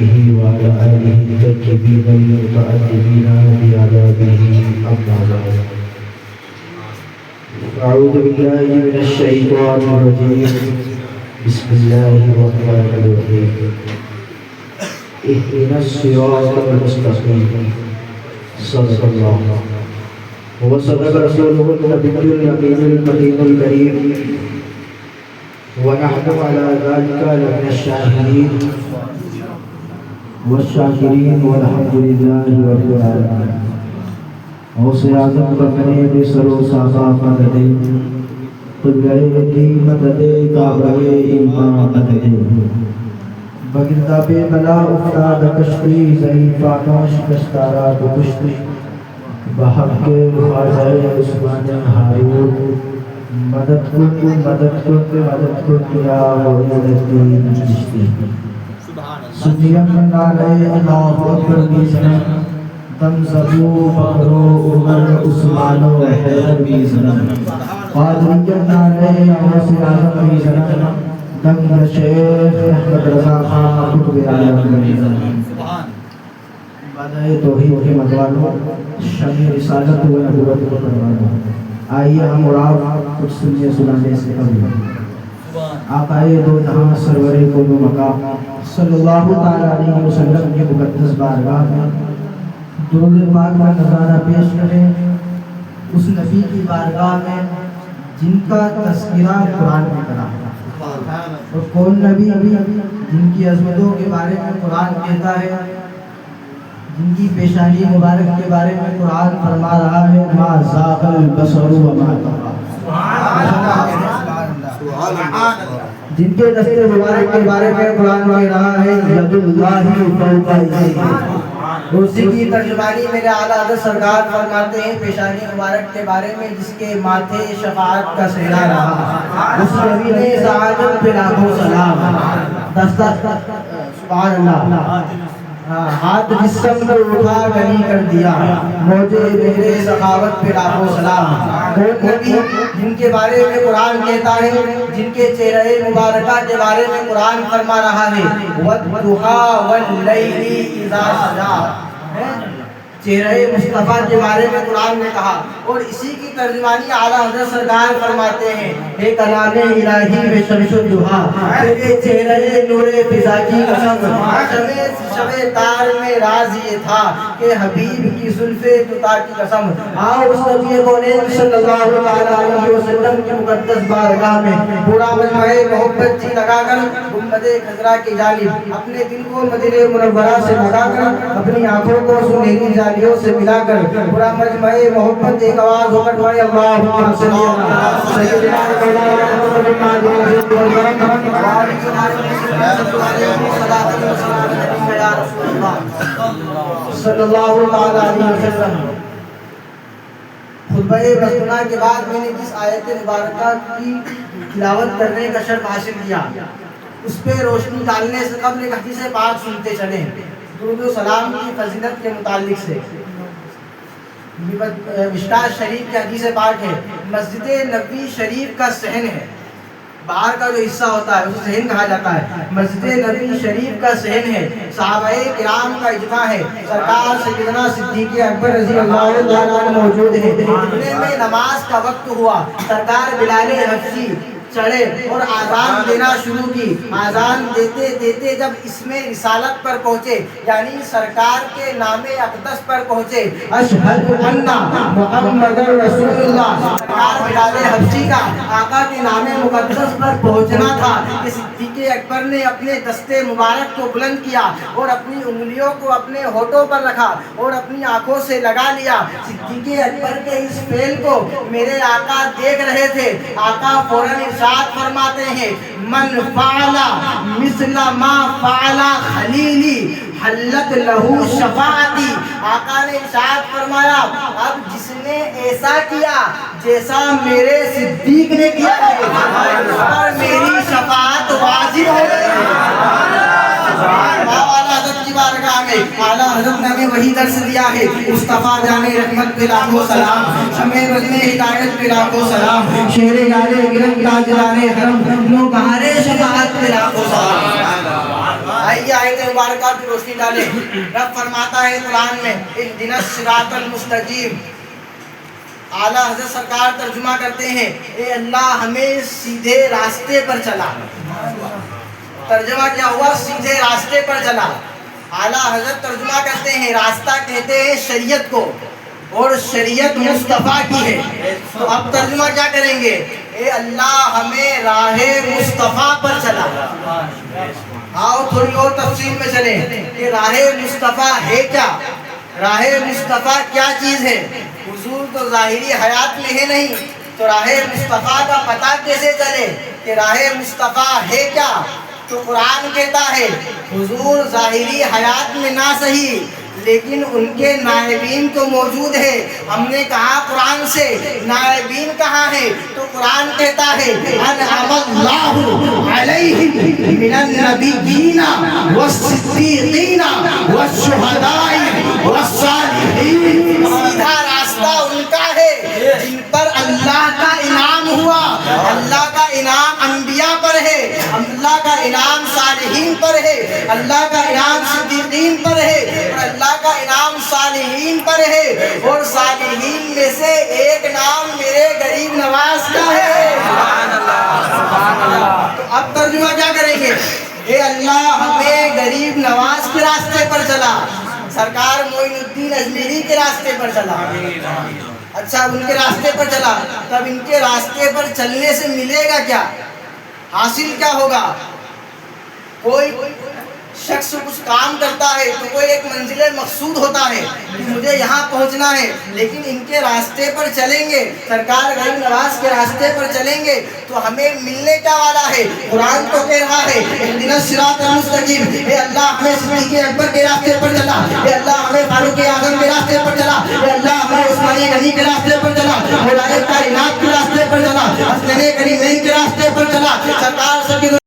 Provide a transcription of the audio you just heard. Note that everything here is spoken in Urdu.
وصحبه وعلى آله الطيبين المتأدبين بآدابه أما بعد. أعوذ بالله من الشيطان الرجيم. بسم الله الرحمن الرحيم. اهدنا الصراط المستقيم. صدق الله وصدق رسوله النبي الأمين المكين الكريم ونحن على ذلك لمن الشاهدين والشاكرين والحمد لله رب العالمين. غوث اعظم بفنے بسر و صافا مدد قبلہ دی مدد کعبہ ایمان مدد بگردہ بے بلا افتاد کشتی ضعیفانہ شکستارہ بکشتی بحق خواجہ عثمان ہارون مدد کو کیا وعید الدین چشتی سنیم نالے اللہ اکبر بیزنم دم زبو بکرو عمر عثمان و حیدر بیزنم قادریت نالے غوث اعظم بیزنم دم شیخ احمد رضا خان قطب عالم بیزنم. توحید کے مدوانوں شمع رسالت و نبوت کو پروانوں آئیے ہم اور آپ کچھ سنیے سنانے سے قبل آقائے دو جہاں سرور کل مقام صلی اللہ علیہ وسلم کی مقدس بارگاہ میں درود پاک کا نظارہ پیش کریں اس نبی کی بارگاہ میں جن کا تذکرہ قرآن میں کرا اور کون نبی جن کی عظمتوں کے بارے میں قرآن کہتا ہے، جن کی پیشانی مبارک کے بارے میں قرآن فرما رہا ہے ما زاغ البصر وما طغى، جن کے دست مبارک کے بارے میں قرآن کہہ رہا ہے ید اللہ فوق ایدیہم. اسی کی ترجمانی میرے اعلیٰ حضرت سرکار فرماتے ہیں پیشانی مبارک کے بارے میں جس کے ماتھے شفاعت کا صحرا رہا، اس نبی نے سعادت پہ لاکھوں سلام سبحان اللہ ہاتھ جسم پر اٹھا غنی کر دیا موجے میرے سخاوت پہ لاکھوں سلام. کون نبی جن کے بارے میں قرآن کہتا ہے، جن کے چہرے مبارکہ کے بارے میں قرآن فرما رہا ہے وَالضُّحَىٰ وَاللَّيْلِ إِذَا سَجَىٰ، چہرے مصطفیٰ کے بارے میں قرآن نے کہا. اور اسی کی ترجمانی اعلیٰ حضرت سرکار فرماتے ہیں اے کلام الہی میں شمس الضحیٰ تیرے چہرے نور فضا کی قسم شب تار میں راز یہ تھا کہ حبیب کی زلف تتا کی قسم. آؤ اس نبی کونین صلی اللہ علیہ وسلم کی مقدس بارگاہ میں پورا مجمع محبت جی لگا کر گنبد خضرا کی جانب اپنے دل کو مدینہ منورہ سے لگا کر اپنی آنکھوں کو سنہری جالیوں سے ملا کر پورا مجمع محبت ایک آواز ہو کر پڑھے اللہم صلی اللہ سیدنا صلی اللہ علیہ وسلم. خطبہ بسملہ کے بعد میں نے جس آیت مبارکہ کی تلاوت کرنے کا شرف حاصل کیا اس پہ روشنی ڈالنے سے قبل ایک حدیث پاک سنتے چلیں درود و سلام کی فضیلت کے متعلق سے. مشکوٰۃ شریف کی حدیث پاک ہے مسجد نبوی شریف کا صحن ہے، باہر کا جو حصہ ہوتا ہے اسے صحن کہا جاتا ہے. مسجد نبوی شریف کا صحن ہے، صحابہ کرام کا اجماع ہے، سرکار سیدنا صدیق اکبر رضی اللہ تعالیٰ عنہ موجود ہیں. اتنے میں نماز کا وقت ہوا، سرکار بلال حبشی چڑھے اور آذان دینا شروع کی. آذان دیتے دیتے جب اسم رسالت پر پہنچے یعنی سرکار کے نام اقدس پر پہنچے اشہد ان محمد رسول اللہ، سرکار بلال حبشی کا آقا کے نام مقدس پر پہنچنا تھا کہ صدیق اکبر نے اپنے دستے مبارک کو بلند کیا اور اپنی انگلیوں کو اپنے ہونٹوں پر رکھا اور اپنی آنکھوں سے لگا لیا. صدیق اکبر کے اس فعل کو میرے آقا دیکھ رہے تھے. آقا فوراً ارشاد فرماتے ہیں من فعل مثل ما فعل خلیلی حلت لہو شفاعتی. آقا نے ارشاد فرمایا اب جس نے ایسا کیا جیسا میرے صدیق نے کیا ہے اور میری شفاعت واجب ہو گئی. اعلیٰ حضرت نے ہمیں وہی درس دیا ہے. مصطفیٰ جان رحمت پہ لاکھوں سلام، شمع بزم ہدایت پہ لاکھوں سلام، شیر یار گرم تاجدار حرم، نو بہار شفاعت پہ لاکھوں سلام. آئیے آیت مبارکہ کی روشنی ڈالیں. رب فرماتا ہے قرآن میں اہدنا الصراط المستقیم. اعلیٰ حضرت سرکار ترجمہ کرتے ہیں اے اللہ ہمیں سیدھے راستے پر چلا. ترجمہ کیا ہوا؟ سیدھے راستے پر چلا. اعلیٰ حضرت ترجمہ کرتے ہیں راستہ کہتے ہیں شریعت کو اور شریعت مصطفیٰ کی ہے. تو اب ترجمہ کیا کریں گے؟ اے اللہ ہمیں راہ مصطفیٰ پر چلا. آؤ تھوڑی اور تفصیل میں چلیں کہ راہ مصطفیٰ ہے کیا؟ راہ مصطفیٰ کیا چیز ہے؟ حضور تو ظاہری حیات میں ہے نہیں، تو راہ مصطفیٰ کا پتہ کیسے چلے کہ راہ مصطفیٰ ہے کیا؟ تو قرآن کہتا ہے حضور ظاہری حیات میں نہ صحیح لیکن ان کے نائبین تو موجود ہے. ہم نے کہا قرآن سے نائبین کہاں ہے؟ تو قرآن کہتا ہے انعم اللہ علیہم من النبیین والصدیقین والشہداء والصالحین. سیدھا راستہ ان کا ہے جن پر اللہ کا انعام ہوا. اللہ کا انعام انبیاء پر ہے، اللہ کا انعام صالحین پر ہے، اللہ کا انعام صدیقین پر ہے، اور اللہ کا انعام صالحین پر ہے. اور صالحین میں سے ایک نام میرے غریب نواز کا ہے. تو اب ترجمہ کیا کریں گے؟ اے اللہ ہمیں غریب نواز کے راستے پر چلا. سرکار معین الدین اجمیری کے راستے پر چلا. اچھا ان کے راستے پر چلا، تب ان کے راستے پر چلنے سے ملے گا کیا؟ حاصل کیا ہوگا؟ کوئی شخص کچھ کام کرتا ہے تو کوئی ایک منزل مقصود ہوتا ہے کہ مجھے یہاں پہنچنا ہے، لیکن ان کے راستے پر چلیں گے، سرکار غریب نواز کے راستے پر چلیں گے تو ہمیں ملنے کیا والا ہے؟ قرآن تو کہہ رہا ہے اہدنا الصراط المستقیم. اے اللہ ہمیں صدیق اکبر کے راستے پر چلا، اے اللہ ہمیں فاروق اعظم کے راستے پر چلا، اے اللہ ہمیں عثمان غنی کے راستے پر چلا، مولائے کائنات کے راستے پر چلا، حسنین کریمین کے راستے پر چلا. سرکار سب